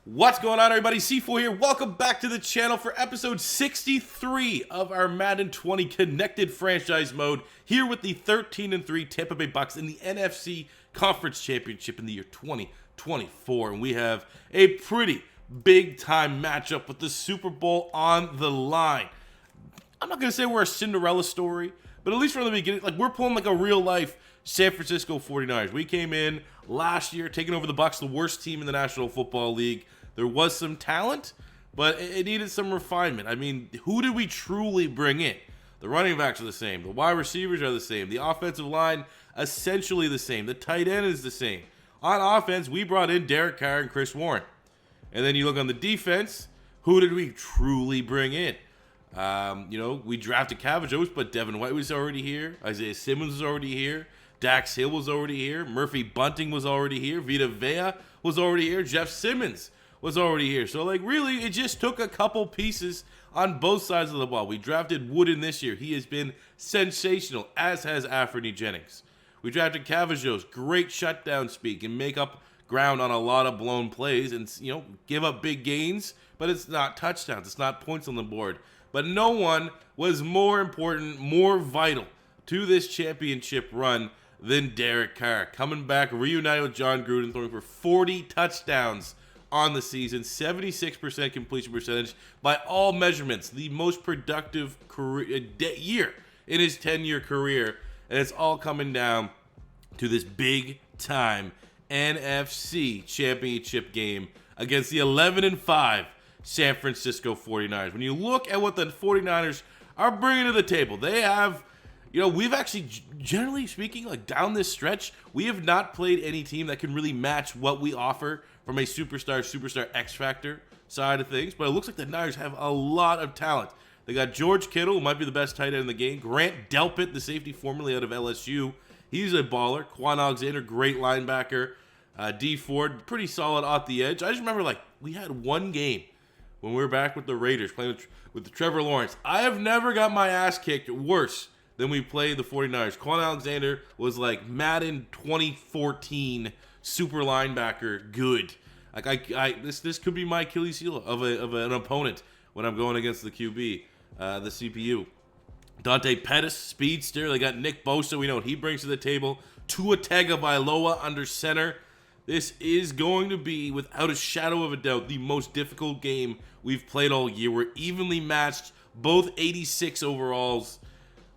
What's going on, everybody? C4 here. Welcome back to the channel for episode 63 of our Madden 20 Connected Franchise Mode, here with the 13-3 Tampa Bay Bucks in the NFC Conference Championship in the year 2024. And we have a pretty big-time matchup with the Super Bowl on the line. I'm not going to say we're a Cinderella story, but at least from the beginning, like, we're pulling like a real-life San Francisco 49ers. We came in last year, taking over the Bucks, the worst team in the National Football League. There was some talent, but it needed some refinement. I mean, who did we truly bring in? The running backs are the same. The wide receivers are the same. The offensive line, essentially the same. The tight end is the same. On offense, we brought in Derek Carr and Chris Warren. And then you look on the defense, who did we truly bring in? We drafted Cavajos, but Devin White was already here. Isaiah Simmons was already here. Dax Hill was already here. Murphy Bunting was already here. Vita Vea was already here. Jeff Simmons was already here. So, like, really, it just took a couple pieces on both sides of the ball. We drafted Wooden this year. He has been sensational, as has Anthony Jennings. We drafted Cavajos, great shutdown speed, can make up ground on a lot of blown plays and, give up big gains, but it's not touchdowns. It's not points on the board. But no one was more important, more vital to this championship run than Derek Carr. Coming back, reunited with John Gruden, throwing for 40 touchdowns on the season, 76% completion percentage by all measurements, the most productive year in his 10-year career, and it's all coming down to this big-time NFC Championship game against the 11-5 San Francisco 49ers. When you look at what the 49ers are bringing to the table, they have, we've actually, generally speaking, like down this stretch, we have not played any team that can really match what we offer from a superstar X Factor side of things. But it looks like the Niners have a lot of talent. They got George Kittle, who might be the best tight end in the game. Grant Delpit, the safety formerly out of LSU. He's a baller. Quan Alexander, great linebacker. D Ford, pretty solid off the edge. I just remember, we had one game when we were back with the Raiders, playing with Trevor Lawrence. I have never got my ass kicked worse than we played the 49ers. Quan Alexander was like Madden 2014 super linebacker good. This could be my Achilles heel of an opponent when I'm going against the QB, the CPU. Dante Pettis, speedster. They got Nick Bosa. We know what he brings to the table. Tua Tagovailoa under center. This is going to be, without a shadow of a doubt, the most difficult game we've played all year. We're evenly matched, both 86 overalls.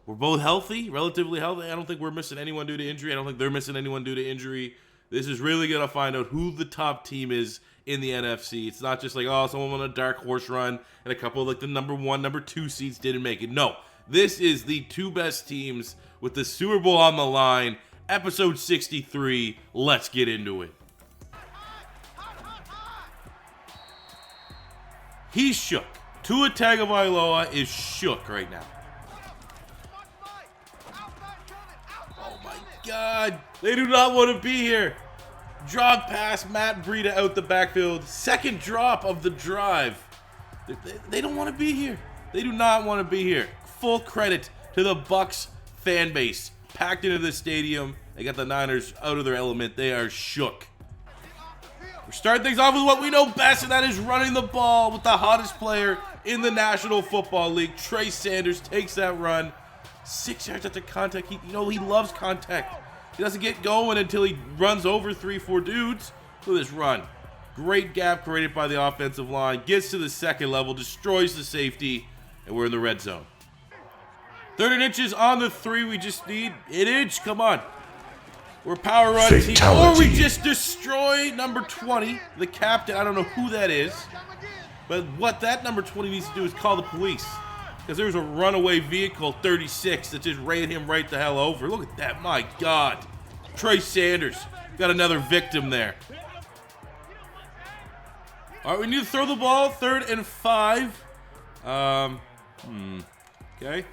We're both healthy, relatively healthy. I don't think we're missing anyone due to injury. I don't think they're missing anyone due to injury. This is really going to find out who the top team is in the NFC. It's not just like, someone on a dark horse run and a couple of the number 1, number 2 seeds didn't make it. No, this is the two best teams with the Super Bowl on the line. Episode 63. Let's get into it. He's shook. Tua Tagovailoa is shook right now. Oh my God. They do not want to be here. Drop pass, Matt Breida out the backfield. Second drop of the drive. They don't want to be here. They do not want to be here. Full credit to the Bucks fan base. Packed into the stadium. They got the Niners out of their element. They are shook. We're starting things off with what we know best, and that is running the ball with the hottest player in the National Football League. Trey Sanders takes that run. 6 yards after contact. He loves contact. He doesn't get going until he runs over 3-4 dudes. Look at this run. Great gap created by the offensive line. Gets to the second level, destroys the safety, and we're in the red zone. 30 inches on the 3. We just need an inch. Come on. We're power run team. Or we just destroy number 20, the captain. I don't know who that is. But what that number 20 needs to do is call the police. Because there was a runaway vehicle, 36, that just ran him right the hell over. Look at that. My God. Trey Sanders. Got another victim there. All right, we need to throw the ball. 3rd and 5. Okay.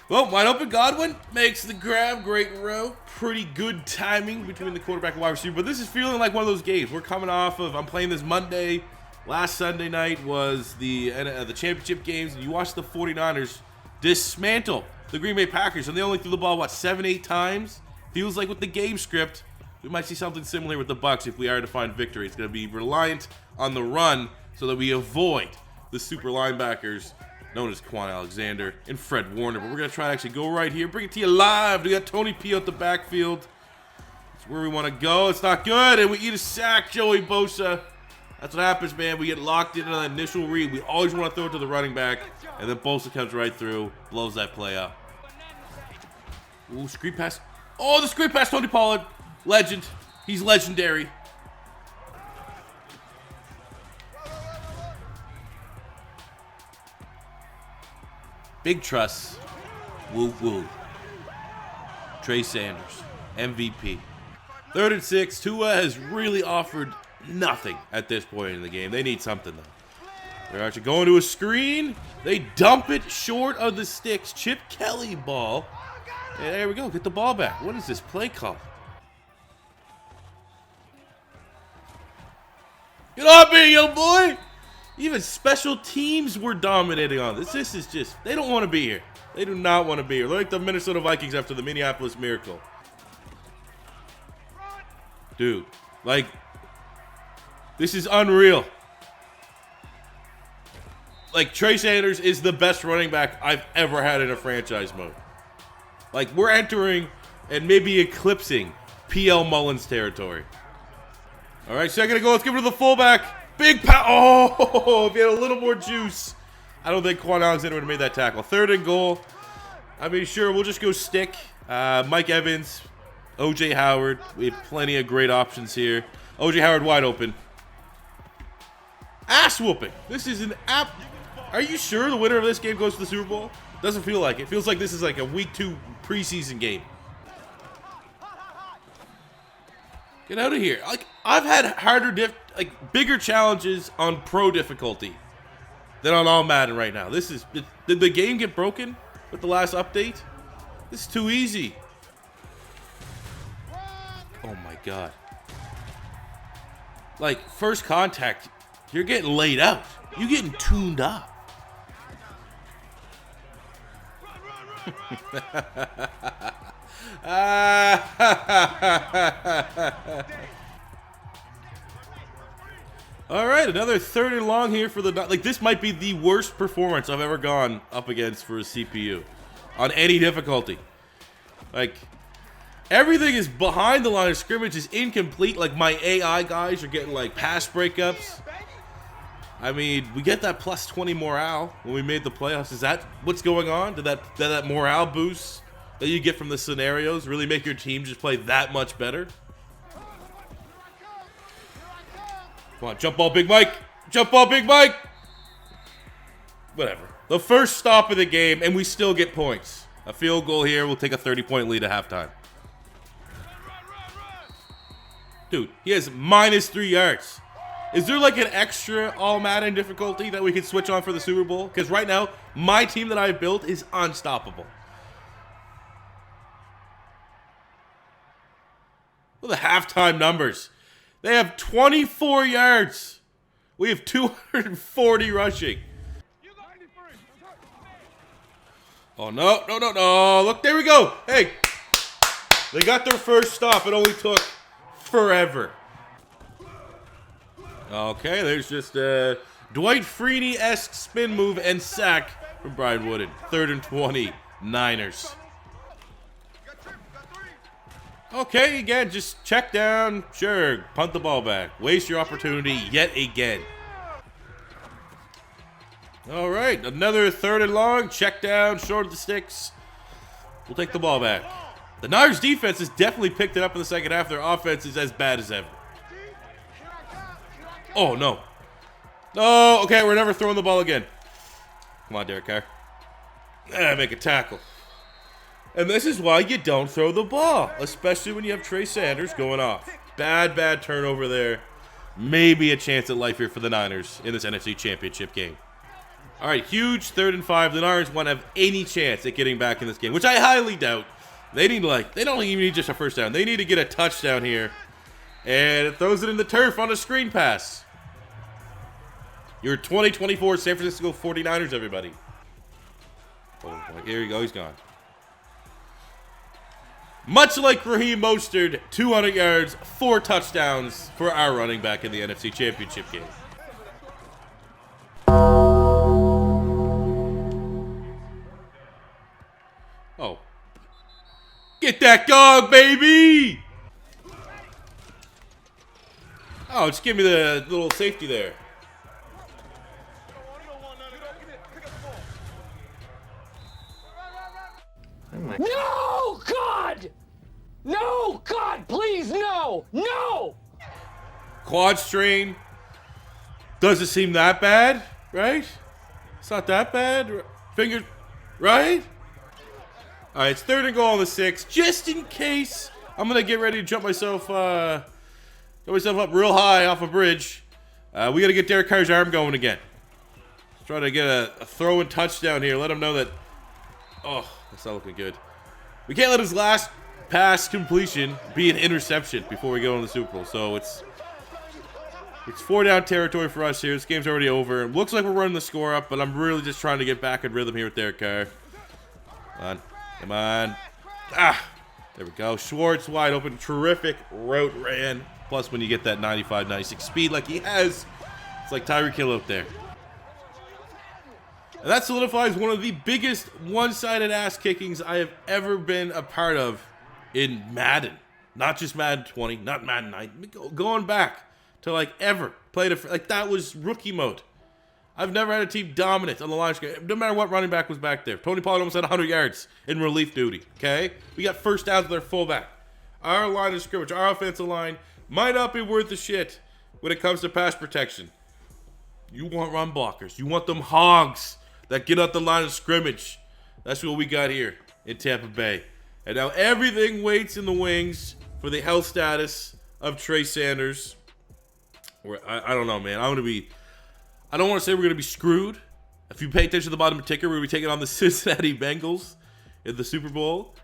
Well, wide open Godwin makes the grab. Great row. Pretty good timing between the quarterback and wide receiver. But this is feeling like one of those games. We're coming off of, I'm playing this Monday. Last Sunday night was the championship games. And you watched the 49ers dismantle the Green Bay Packers. And they only threw the ball, 7-8 times? Feels like with the game script, we might see something similar with the Bucs if we are to find victory. It's going to be reliant on the run so that we avoid the super linebackers known as Quan Alexander and Fred Warner. But we're going to try to actually go right here, bring it to you live. We got Tony P out the backfield. That's where we want to go. It's not good, and we eat a sack, Joey Bosa. That's what happens, man. We get locked into the initial read. We always want to throw it to the running back, and then Bosa comes right through, blows that play up. Ooh, screen pass. Oh, the screen pass, Tony Pollard. Legend. He's legendary. Big trust. Woo woo. Trey Sanders. MVP. 3rd and 6. Tua has really offered nothing at this point in the game. They need something, though. They're actually going to a screen. They dump it short of the sticks. Chip Kelly ball. And there we go. Get the ball back. What is this play call? Get off me, young boy! Even special teams were dominating on this. This is just, they don't want to be here. They do not want to be here. They're like the Minnesota Vikings after the Minneapolis Miracle. Dude, like, this is unreal. Like, Trey Sanders is the best running back I've ever had in a franchise mode. Like, we're entering and maybe eclipsing PL Mullins territory. All right, second to go. Let's give it to the fullback. Big pow. Oh, if he had a little more juice, I don't think Quan Alexander would have made that tackle. 3rd and goal. I mean, sure, we'll just go stick. Mike Evans, O.J. Howard. We have plenty of great options here. O.J. Howard wide open. Ass whooping. This is an app. Are you sure the winner of this game goes to the Super Bowl? Doesn't feel like it. Feels like this is like a week 2 preseason game. Get out of here. Like, I've had bigger challenges on pro difficulty than on all Madden right now. This is, did the game get broken with the last update? This is too easy. Oh my God. Like, first contact, you're getting laid out. You're getting tuned up. All right, another 3rd and long here for the, like, this might be the worst performance I've ever gone up against for a CPU on any difficulty. Like, everything is behind the line of scrimmage is incomplete. Like, my AI guys are getting like pass breakups. I mean, we get that plus 20 morale when we made the playoffs. Is that what's going on? Did that morale boost that you get from the scenarios really make your team just play that much better? Come on, jump ball, Big Mike. Jump ball, Big Mike. Whatever. The first stop of the game, and we still get points. A field goal here. We'll take a 30-point lead at halftime. Dude, he has -3 yards. Is there like an extra all Madden difficulty that we can switch on for the Super Bowl? Because right now, my team that I've built is unstoppable. Look at the halftime numbers. They have 24 yards. We have 240 rushing. Oh, no, no, no, no. Look, there we go. Hey, they got their first stop. It only took forever. Okay, there's just a Dwight Freeney-esque spin move and sack from Brian Wooden. 3rd and 20, Niners. Okay, again, just check down. Sure, punt the ball back. Waste your opportunity yet again. All right, another 3rd and long. Check down, short of the sticks. We'll take the ball back. The Niners defense has definitely picked it up in the second half. Their offense is as bad as ever. Oh, no. No, okay, we're never throwing the ball again. Come on, Derek Carr. Make a tackle. And this is why you don't throw the ball, especially when you have Trey Sanders going off. Bad turnover there. Maybe a chance at life here for the Niners in this NFC Championship game. All right, huge 3rd and 5. The Niners won't have any chance at getting back in this game, which I highly doubt. They need they don't even need just a first down. They need to get a touchdown here. And it throws it in the turf on a screen pass. Your 2024 San Francisco 49ers, everybody. Oh, here you go. He's gone. Much like Raheem Mostert, 200 yards, 4 touchdowns for our running back in the NFC Championship game. Oh. Get that dog, baby! Oh, just give me the little safety there. No, God! No, God, please, no! No! Quad strain. Doesn't seem that bad, right? It's not that bad. Finger, right? All right, it's 3rd and goal on the 6. Just in case, I'm going to get ready to jump myself up real high off a bridge. We got to get Derek Carr's arm going again. Let's try to get a throw and touchdown here. Let him know that... Oh, that's not looking good. We can't let his last pass completion be an interception before we go into the Super Bowl. So it's 4-down territory for us here. This game's already over. It looks like we're running the score up, but I'm really just trying to get back in rhythm here with Derek Carr. Come on. Come on. Ah! There we go. Schwartz wide open. Terrific route ran. Plus, when you get that 95, 96 speed like he has, it's like Tyreek Hill out there. And that solidifies one of the biggest one-sided ass kickings I have ever been a part of in Madden. Not just Madden 20, not Madden 9. Going back to like ever played like that was rookie mode. I've never had a team dominant on the line. No matter what running back was back there. Tony Pollard almost had 100 yards in relief duty. Okay, we got first downs with their fullback. Our line of scrimmage, our offensive line might not be worth the shit when it comes to pass protection. You want run blockers. You want them hogs that get up the line of scrimmage. That's what we got here in Tampa Bay. And now everything waits in the wings for the health status of Trey Sanders. I don't know, man. I don't want to say we're going to be screwed. If you pay attention to the bottom of the ticker, we're going to be taking on the Cincinnati Bengals in the Super Bowl.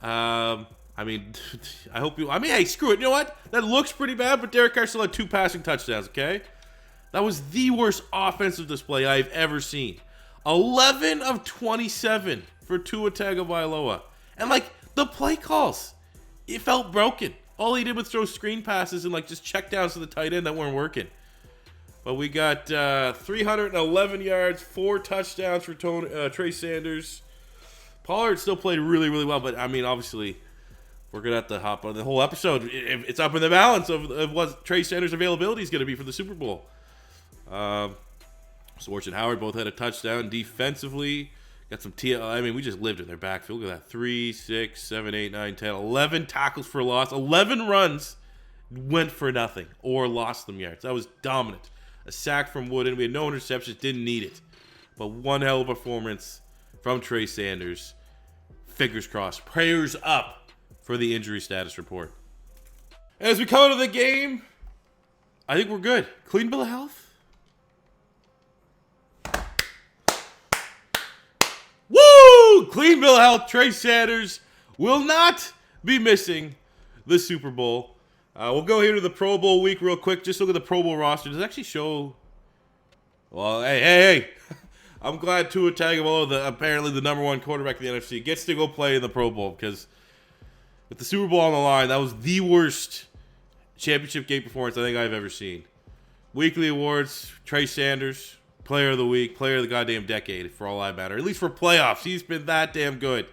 I mean, hey, screw it. You know what? That looks pretty bad, but Derek Carr still had 2 passing touchdowns, okay? That was the worst offensive display I've ever seen. 11 of 27 for Tua Tagovailoa. And, like, the play calls, it felt broken. All he did was throw screen passes and, like, just check downs to the tight end that weren't working. But we got 311 yards, 4 touchdowns for Trey Sanders. Pollard still played really, really well. But, I mean, obviously, we're going to have to hop on the whole episode. It's up in the balance of what Trey Sanders' availability is going to be for the Super Bowl. Swartz and Howard both had a touchdown. Defensively, got some we just lived in their backfield. Look at that. 3, 6, 7, 8, 9, 10, 11 tackles for loss. 11 runs went for nothing or lost them yards. That was dominant. A sack from Wooden. We had no interceptions. Didn't need it. But one hell of a performance from Trey Sanders. Fingers crossed. Prayers up for the injury status report. As we come into the game, I think we're good. Clean bill of health. Woo! Clean bill of health. Trey Sanders will not be missing the Super Bowl. We'll go here to the Pro Bowl week real quick. Just look at the Pro Bowl roster. Does it actually show? Well, hey. I'm glad Tua Tagovailoa, apparently the number 1 quarterback in the NFC, gets to go play in the Pro Bowl because with the Super Bowl on the line, that was the worst championship game performance I think I've ever seen. Weekly awards, Trey Sanders, Player of the Week, Player of the goddamn decade, for all I matter. At least for playoffs, he's been that damn good.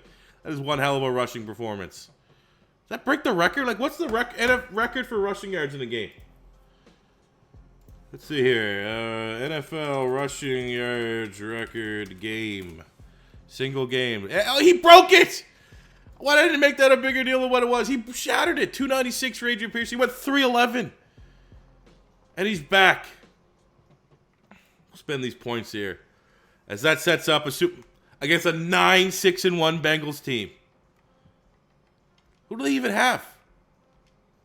That is one hell of a rushing performance. Does that break the record? Like, what's the record for rushing yards in a game? Let's see here. NFL rushing yards record game. Single game. Oh, he broke it! Why didn't he make that a bigger deal than what it was? He shattered it. 296 for Adrian Pierce. He went 311. And he's back. We'll spend these points here. As that sets up against a 9-6-1 Bengals team. Who do they even have?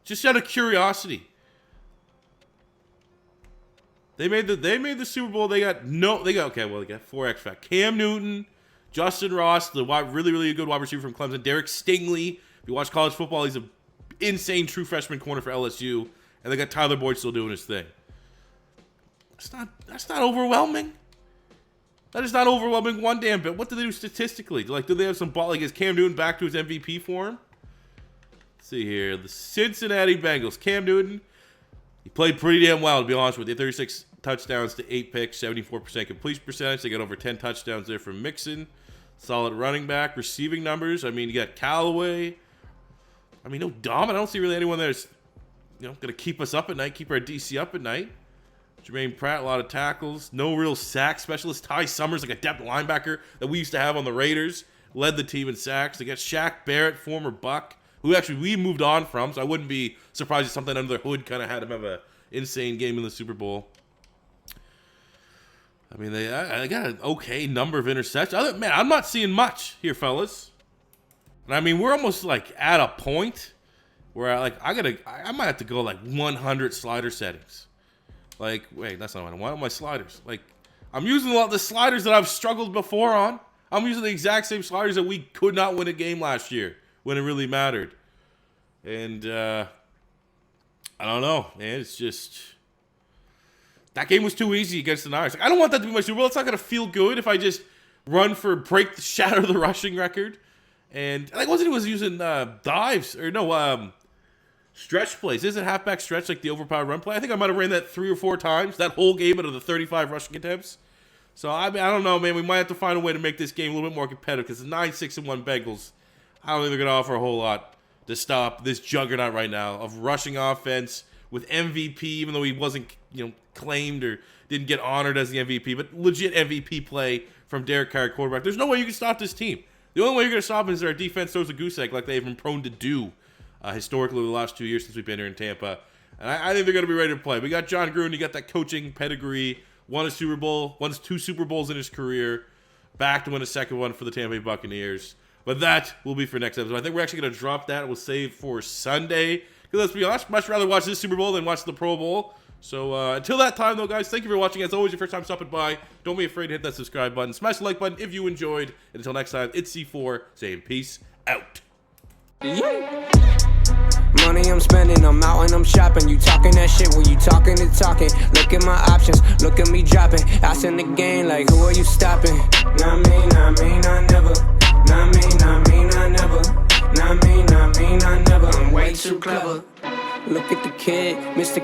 Just out of curiosity. They made the Super Bowl. They got 4 X Factor. Cam Newton, Justin Ross, the really, really good wide receiver from Clemson. Derek Stingley. If you watch college football, he's an insane true freshman corner for LSU. And they got Tyler Boyd still doing his thing. That's not overwhelming. That is not overwhelming one damn bit. What did they do statistically? Like, did they have some ball? Like, is Cam Newton back to his MVP form? Let's see here. The Cincinnati Bengals. Cam Newton, he played pretty damn well, to be honest with you. 36 touchdowns to 8 picks, 74% completion percentage. They got over 10 touchdowns there from Mixon. Solid running back. Receiving numbers, I mean, you got Callaway. I mean, no dominant. I don't see really anyone that's, going to keep us up at night, keep our DC up at night. Jermaine Pratt, a lot of tackles. No real sack specialist. Ty Summers, like a depth linebacker that we used to have on the Raiders, led the team in sacks. They got Shaq Barrett, former Buck, who actually we moved on from, so I wouldn't be surprised if something under the hood kind of had him have an insane game in the Super Bowl. I mean, they got an okay number of interceptions. Man, I'm not seeing much here, fellas. And I mean, we're almost like at a point where I might have to go like 100 slider settings. Like, wait, that's not what I want. My sliders. Like, I'm using a lot of the sliders that I've struggled before on. I'm using the exact same sliders that we could not win a game last year when it really mattered. And I don't know, man. It's just, that game was too easy against the Niners. Like, I don't want that to be my Super Bowl. It's not gonna feel good if I just shatter the rushing record. And like, wasn't he using dives or no? Stretch plays. Isn't halfback stretch like the overpowered run play? I think I might have ran that 3 or 4 times, that whole game out of the 35 rushing attempts. So, I mean, I don't know, man. We might have to find a way to make this game a little bit more competitive because the 9-6-1 Bengals, I don't think they're going to offer a whole lot to stop this juggernaut right now of rushing offense with MVP, even though he wasn't, claimed or didn't get honored as the MVP, but legit MVP play from Derek Carr, quarterback. There's no way you can stop this team. The only way you're going to stop them is our defense throws a goose egg like they've been prone to do historically the last 2 years since we've been here in Tampa. And I think they're going to be ready to play. We got John Gruden. You got that coaching pedigree. Won a Super Bowl. Won 2 Super Bowls in his career. Back to win a second one for the Tampa Bay Buccaneers. But that will be for next episode. I think we're actually going to drop that. We'll save for Sunday. Because let's be honest, much rather watch this Super Bowl than watch the Pro Bowl. So until that time, though, guys, thank you for watching. As always, your first time stopping by, don't be afraid to hit that subscribe button. Smash the like button if you enjoyed. And until next time, it's C4 saying peace out. Yeah. Money I'm spending, I'm out and I'm shopping. You talking that shit, well you talking and talking. Look at my options, look at me dropping. Ass in the game, like who are you stopping? Not me, not me, not never. Not me, not me, not never. Not me, not me, not never. I'm way too clever. Look at the kid, Mr.